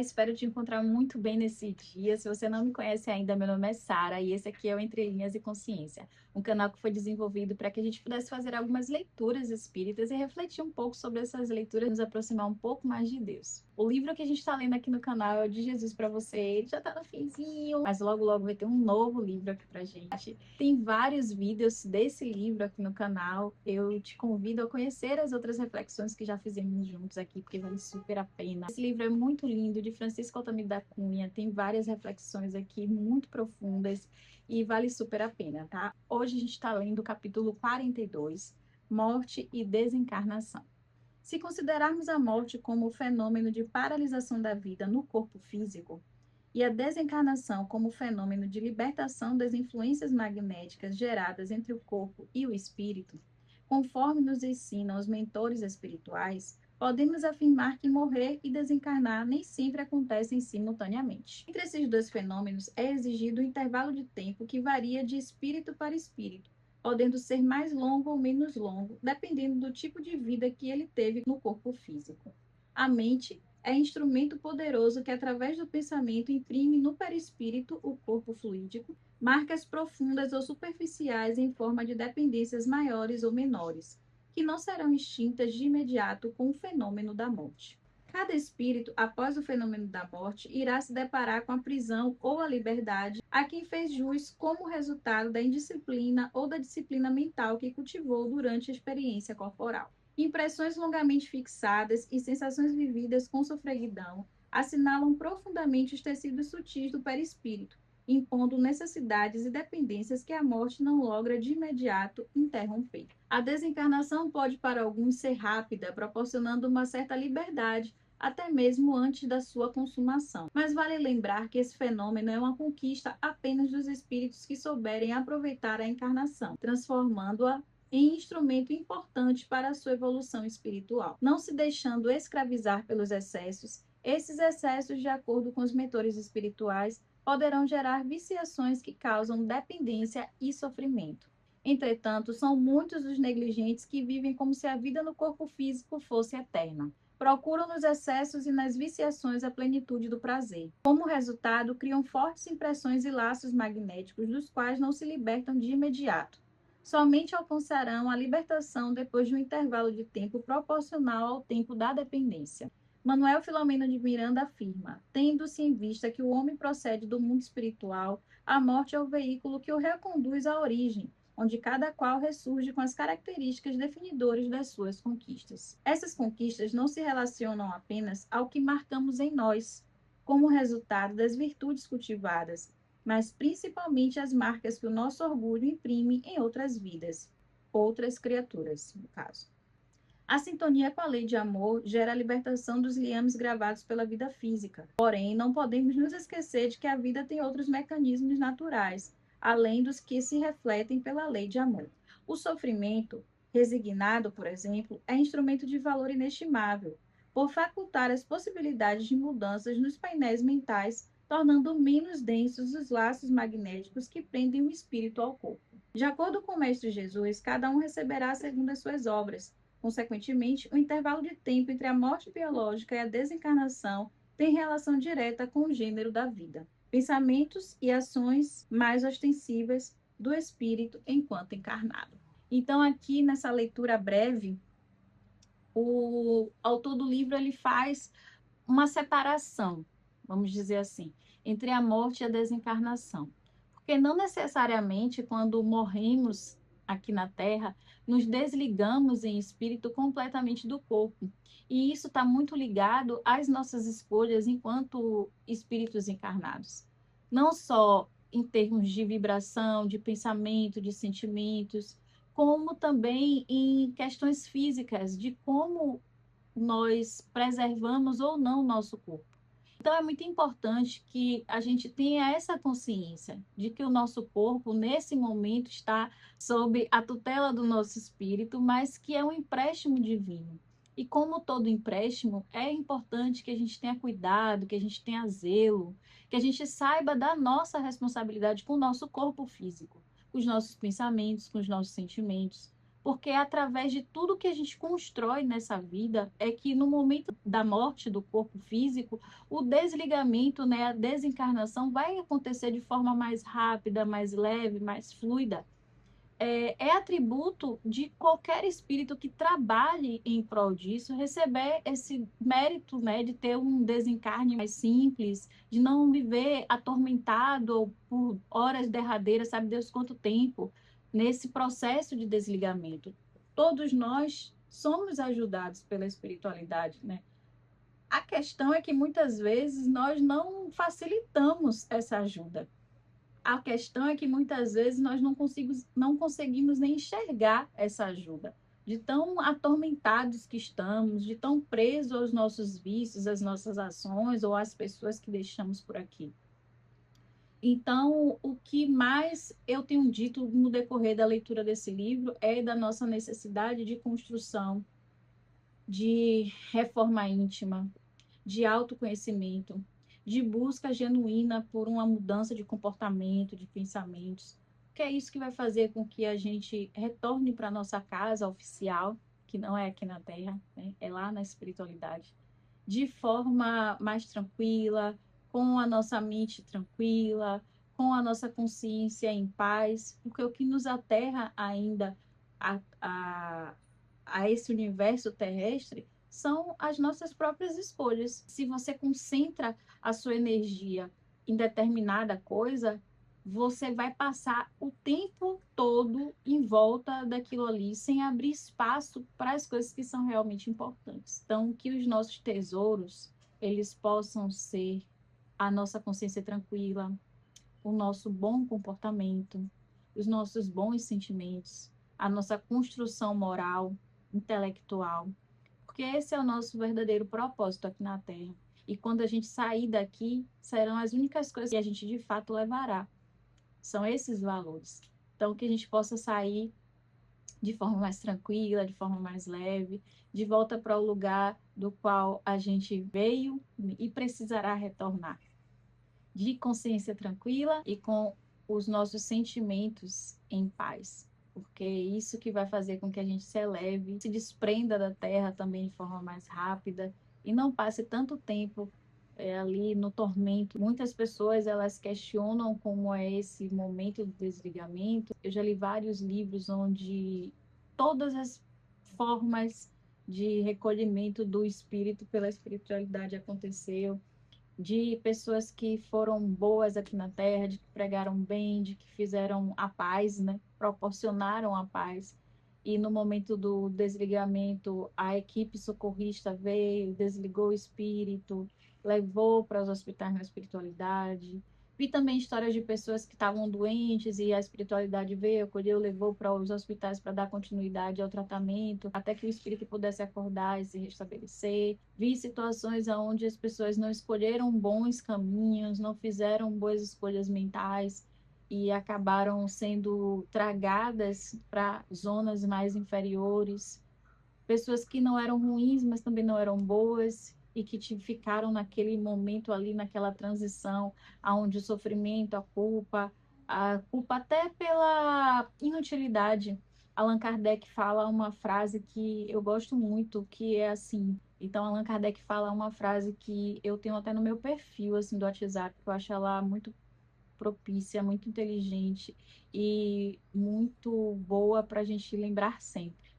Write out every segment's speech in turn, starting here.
espero te encontrar muito bem nesse dia. Se você não me conhece ainda, meu nome é Sara e esse aqui é o Entre Linhas e Consciência, um canal que foi desenvolvido para que a gente pudesse fazer algumas leituras espíritas e refletir um pouco sobre essas leituras, nos aproximar um pouco mais de Deus. O livro que a gente está lendo aqui no canal é o de Jesus para você. Ele já está no finzinho, mas logo logo vai ter um novo livro aqui pra gente. Tem vários vídeos desse livro aqui no canal. Eu te convido a conhecer as outras reflexões que já fizemos juntos aqui, porque vale super a pena. Esse livro é muito lindo, de Francisco Altamiro da Cunha, tem várias reflexões aqui muito profundas e vale super a pena, tá? Hoje a gente está lendo o capítulo 42, Morte e Desencarnação. Se considerarmos a morte como o fenômeno de paralisação da vida no corpo físico e a desencarnação como o fenômeno de libertação das influências magnéticas geradas entre o corpo e o espírito, conforme nos ensinam os mentores espirituais, podemos afirmar que morrer e desencarnar nem sempre acontecem simultaneamente. Entre esses dois fenômenos é exigido um intervalo de tempo que varia de espírito para espírito, podendo ser mais longo ou menos longo, dependendo do tipo de vida que ele teve no corpo físico. A mente é instrumento poderoso que, através do pensamento, imprime no perispírito, o corpo fluídico, marcas profundas ou superficiais em forma de dependências maiores ou menores, que não serão extintas de imediato com o fenômeno da morte. Cada espírito, após o fenômeno da morte, irá se deparar com a prisão ou a liberdade a quem fez jus como resultado da indisciplina ou da disciplina mental que cultivou durante a experiência corporal. Impressões longamente fixadas e sensações vividas com sofreguidão assinalam profundamente os tecidos sutis do perispírito, impondo necessidades e dependências que a morte não logra de imediato interromper. A desencarnação pode para alguns ser rápida, proporcionando uma certa liberdade, até mesmo antes da sua consumação. Mas vale lembrar que esse fenômeno é uma conquista apenas dos espíritos que souberem aproveitar a encarnação, transformando-a em instrumento importante para a sua evolução espiritual, não se deixando escravizar pelos excessos. Esses excessos, de acordo com os mentores espirituais, poderão gerar viciações que causam dependência e sofrimento. Entretanto, são muitos os negligentes que vivem como se a vida no corpo físico fosse eterna. Procuram nos excessos e nas viciações a plenitude do prazer. Como resultado, criam fortes impressões e laços magnéticos dos quais não se libertam de imediato. Somente alcançarão a libertação depois de um intervalo de tempo proporcional ao tempo da dependência. Manuel Filomeno de Miranda afirma: tendo-se em vista que o homem procede do mundo espiritual, a morte é o veículo que o reconduz à origem, onde cada qual ressurge com as características definidoras das suas conquistas. Essas conquistas não se relacionam apenas ao que marcamos em nós, como resultado das virtudes cultivadas, mas principalmente as marcas que o nosso orgulho imprime em outras vidas, outras criaturas, no caso. A sintonia com a lei de amor gera a libertação dos liames gravados pela vida física. Porém, não podemos nos esquecer de que a vida tem outros mecanismos naturais, além dos que se refletem pela lei de amor. O sofrimento, resignado, por exemplo, é instrumento de valor inestimável, por facultar as possibilidades de mudanças nos painéis mentais, tornando menos densos os laços magnéticos que prendem o espírito ao corpo. De acordo com o Mestre Jesus, cada um receberá segundo as suas obras. Consequentemente, o intervalo de tempo entre a morte biológica e a desencarnação tem relação direta com o gênero da vida. Pensamentos e ações mais ostensivas do espírito enquanto encarnado. Então, aqui nessa leitura breve, o autor do livro ele faz uma separação, vamos dizer assim, entre a morte e a desencarnação. Porque não necessariamente quando morremos aqui na Terra, nos desligamos em espírito completamente do corpo. E isso está muito ligado às nossas escolhas enquanto espíritos encarnados. Não só em termos de vibração, de pensamento, de sentimentos, como também em questões físicas, de como nós preservamos ou não o nosso corpo. Então, é muito importante que a gente tenha essa consciência de que o nosso corpo, nesse momento, está sob a tutela do nosso espírito, mas que é um empréstimo divino. E como todo empréstimo, é importante que a gente tenha cuidado, que a gente tenha zelo, que a gente saiba da nossa responsabilidade com o nosso corpo físico, com os nossos pensamentos, com os nossos sentimentos. porque é através de tudo que a gente constrói nessa vida é que no momento da morte do corpo físico, o desligamento, né, a desencarnação vai acontecer de forma mais rápida, mais leve, mais fluida. É atributo de qualquer espírito que trabalhe em prol disso, receber esse mérito, né, de ter um desencarne mais simples, de não viver atormentado por horas derradeiras, sabe Deus quanto tempo, nesse processo de desligamento. Todos nós somos ajudados pela espiritualidade, né? A questão é que muitas vezes nós não facilitamos essa ajuda. A questão é que muitas vezes nós não conseguimos nem enxergar essa ajuda. De tão atormentados que estamos, de tão presos aos nossos vícios, às nossas ações ou às pessoas que deixamos por aqui. Então, o que mais eu tenho dito no decorrer da leitura desse livro é da nossa necessidade de construção, de reforma íntima, de autoconhecimento, de busca genuína por uma mudança de comportamento, de pensamentos, que é isso que vai fazer com que a gente retorne para a nossa casa oficial, que não é aqui na Terra, né? É lá na espiritualidade, de forma mais tranquila, com a nossa mente tranquila, com a nossa consciência em paz, porque o que nos aterra ainda a, a, a esse universo terrestre são as nossas próprias escolhas. Se você concentra a sua energia em determinada coisa, você vai passar o tempo todo em volta daquilo ali, sem abrir espaço para as coisas que são realmente importantes. Então, que os nossos tesouros, eles possam ser a nossa consciência tranquila, o nosso bom comportamento, os nossos bons sentimentos, a nossa construção moral, intelectual, porque esse é o nosso verdadeiro propósito aqui na Terra. E quando a gente sair daqui, serão as únicas coisas que a gente de fato levará. São esses valores. Então, que a gente possa sair de forma mais tranquila, de forma mais leve, de volta para o lugar do qual a gente veio e precisará retornar. De consciência tranquila e com os nossos sentimentos em paz. Porque é isso que vai fazer com que a gente se eleve, se desprenda da terra também de forma mais rápida e não passe tanto tempo ali no tormento. Muitas pessoas elas questionam como é esse momento do desligamento. Eu já li vários livros onde todas as formas de recolhimento do espírito pela espiritualidade aconteceu, de pessoas que foram boas aqui na Terra, de que pregaram bem, de que fizeram a paz, né? Proporcionaram a paz. E no momento do desligamento, a equipe socorrista veio, desligou o espírito, levou para os hospitais na espiritualidade. Vi também histórias de pessoas que estavam doentes e a espiritualidade veio, acolheu, levou para os hospitais para dar continuidade ao tratamento, até que o espírito pudesse acordar e se restabelecer. Vi situações onde as pessoas não escolheram bons caminhos, não fizeram boas escolhas mentais e acabaram sendo tragadas para zonas mais inferiores. Pessoas que não eram ruins, mas também não eram boas e que ficaram naquele momento ali, naquela transição, aonde o sofrimento, a culpa até pela inutilidade. Allan Kardec fala uma frase que eu gosto muito, que é assim. Então, Allan Kardec fala uma frase que eu tenho até no meu perfil assim do WhatsApp, que eu acho ela muito propícia, muito inteligente e muito boa para a gente lembrar sempre.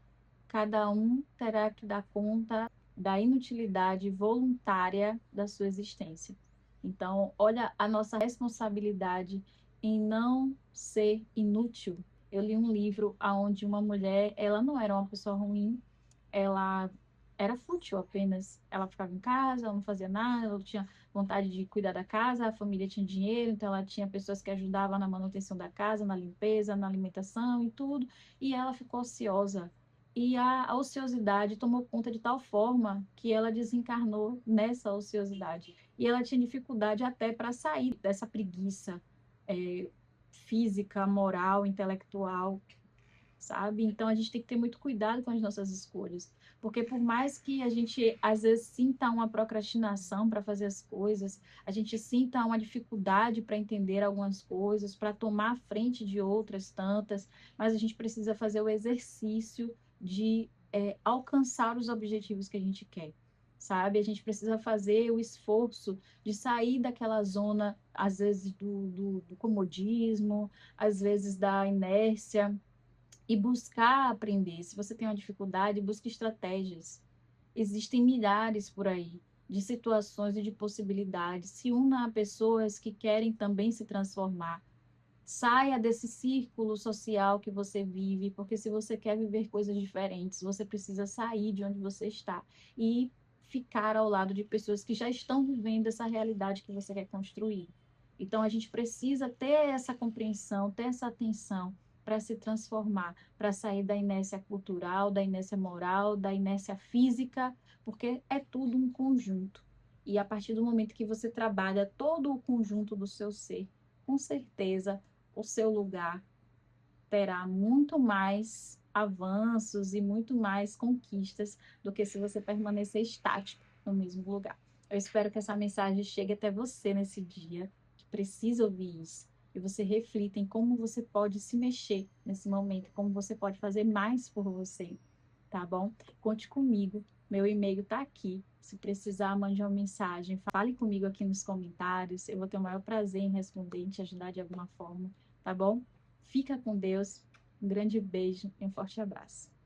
Cada um terá que dar conta da inutilidade voluntária da sua existência. Então, olha a nossa responsabilidade em não ser inútil. Eu li um livro onde uma mulher, ela não era uma pessoa ruim, ela era fútil apenas. Ela ficava em casa, ela não fazia nada, ela tinha vontade de cuidar da casa, a família tinha dinheiro, então ela tinha pessoas que ajudavam na manutenção da casa, na limpeza, na alimentação e tudo, e ela ficou ociosa. E a ociosidade tomou conta de tal forma que ela desencarnou nessa ociosidade. E ela tinha dificuldade até para sair dessa preguiça física, moral, intelectual. sabe? Então a gente tem que ter muito cuidado com as nossas escolhas, porque por mais que a gente às vezes sinta uma procrastinação para fazer as coisas, a gente sinta uma dificuldade para entender algumas coisas, para tomar a frente de outras tantas, mas a gente precisa fazer o exercício de alcançar os objetivos que a gente quer. Sabe, a gente precisa fazer o esforço de sair daquela zona, às vezes, do comodismo, às vezes da inércia, e buscar aprender. Se você tem uma dificuldade, busque estratégias. Existem milhares por aí de situações e de possibilidades. Se una a pessoas que querem também se transformar. Saia desse círculo social que você vive, porque se você quer viver coisas diferentes, você precisa sair de onde você está e ficar ao lado de pessoas que já estão vivendo essa realidade que você quer construir. Então, a gente precisa ter essa compreensão, ter essa atenção para se transformar, para sair da inércia cultural, da inércia moral, da inércia física, porque é tudo um conjunto. E a partir do momento que você trabalha todo o conjunto do seu ser, com certeza o seu lugar terá muito mais avanços e muito mais conquistas do que se você permanecer estático no mesmo lugar. Eu espero que essa mensagem chegue até você nesse dia, que precisa ouvir isso, e você reflita em como você pode se mexer nesse momento, como você pode fazer mais por você, tá bom? Conte comigo, meu e-mail está aqui. Se precisar, mande uma mensagem, fale comigo aqui nos comentários. Eu vou ter o maior prazer em responder, em te ajudar de alguma forma, tá bom? Fica com Deus. Um grande beijo e um forte abraço.